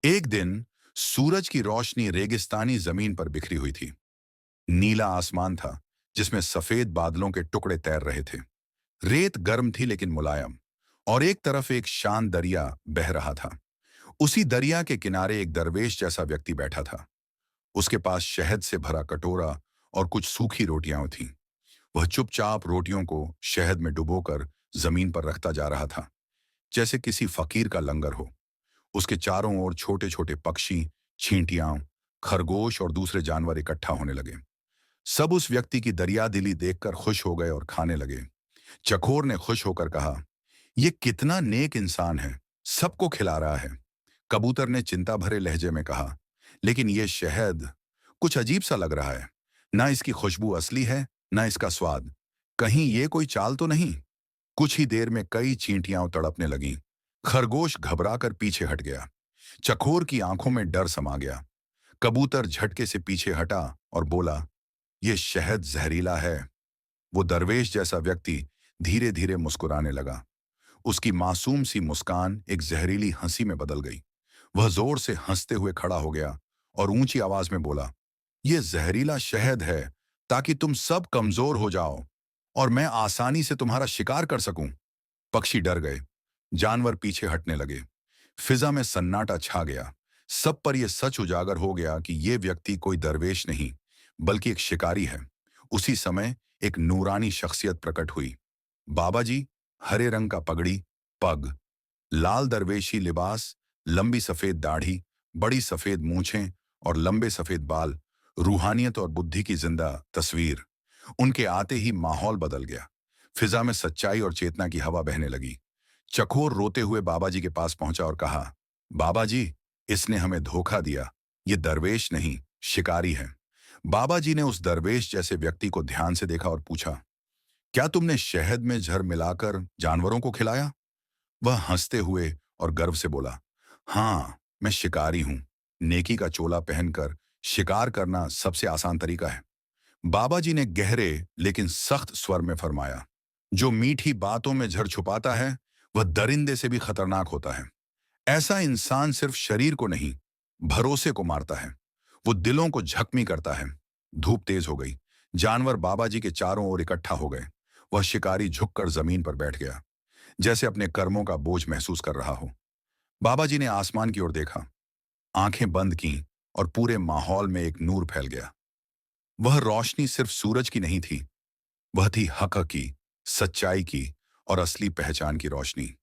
एक दिन सूरज की रोशनी रेगिस्तानी जमीन पर बिखरी हुई थी। नीला आसमान था जिसमें सफेद बादलों के टुकड़े तैर रहे थे। रेत गर्म थी लेकिन मुलायम, और एक तरफ एक शांत दरिया बह रहा था। उसी दरिया के किनारे एक दरवेश जैसा व्यक्ति बैठा था। उसके पास शहद से भरा कटोरा और कुछ सूखी रोटियां थीं। वह चुपचाप रोटियों को शहद में डुबोकर जमीन पर रखता जा रहा था, जैसे किसी फकीर का लंगर हो। उसके चारों ओर छोटे छोटे पक्षी, चींटियां, खरगोश और दूसरे जानवर इकट्ठा होने लगे। सब उस व्यक्ति की दरियादिली देखकर खुश हो गए और खाने लगे। चकोर ने खुश होकर कहा, यह कितना नेक इंसान है, सबको खिला रहा है। कबूतर ने चिंता भरे लहजे में कहा, लेकिन यह शहद कुछ अजीब सा लग रहा है। ना इसकी खुशबू असली है, ना इसका स्वाद। कहीं ये कोई चाल तो नहीं? कुछ ही देर में कई चींटियां तड़पने लगीं। खरगोश घबराकर पीछे हट गया। चकोर की आंखों में डर समा गया। कबूतर झटके से पीछे हटा और बोला, यह शहद जहरीला है। वो दरवेश जैसा व्यक्ति धीरे धीरे मुस्कुराने लगा। उसकी मासूम सी मुस्कान एक जहरीली हंसी में बदल गई। वह जोर से हंसते हुए खड़ा हो गया और ऊंची आवाज में बोला, यह जहरीला शहद है ताकि तुम सब कमजोर हो जाओ और मैं आसानी से तुम्हारा शिकार कर सकूं। पक्षी डर गए, जानवर पीछे हटने लगे। फिजा में सन्नाटा छा गया। सब पर यह सच उजागर हो गया कि यह व्यक्ति कोई दरवेश नहीं, बल्कि एक शिकारी है। उसी समय एक नूरानी शख्सियत प्रकट हुई। बाबा जी, हरे रंग का पगड़ी, पग, लाल दरवेशी लिबास, लंबी सफेद दाढ़ी, बड़ी सफेद मूछें और लंबे सफेद बाल, रूहानियत और बुद्धि की जिंदा तस्वीर। उनके आते ही माहौल बदल गया। फिजा में सच्चाई और चेतना की हवा बहने लगी। चकोर रोते हुए बाबा जी के पास पहुंचा और कहा, बाबा जी, इसने हमें धोखा दिया। ये दरवेश नहीं, शिकारी है। बाबा जी ने उस दरवेश जैसे व्यक्ति को ध्यान से देखा और पूछा, क्या तुमने शहद में जहर मिलाकर जानवरों को खिलाया? वह हंसते हुए और गर्व से बोला, हाँ, मैं शिकारी हूं। नेकी का चोला पहनकर शिकार करना सबसे आसान तरीका है। बाबा जी ने गहरे लेकिन सख्त स्वर में फरमाया, जो मीठी बातों में जहर छुपाता है वह दरिंदे से भी खतरनाक होता है। ऐसा इंसान सिर्फ शरीर को नहीं, भरोसे को मारता है। वो दिलों को जख्मी करता है। धूप तेज हो गई। जानवर बाबा जी के चारों ओर इकट्ठा हो गए। वह शिकारी झुककर जमीन पर बैठ गया, जैसे अपने कर्मों का बोझ महसूस कर रहा हो। बाबा जी ने आसमान की ओर देखा, आंखें बंद की, और पूरे माहौल में एक नूर फैल गया। वह रोशनी सिर्फ सूरज की नहीं थी, वह थी हक की, सच्चाई की और असली पहचान की रोशनी।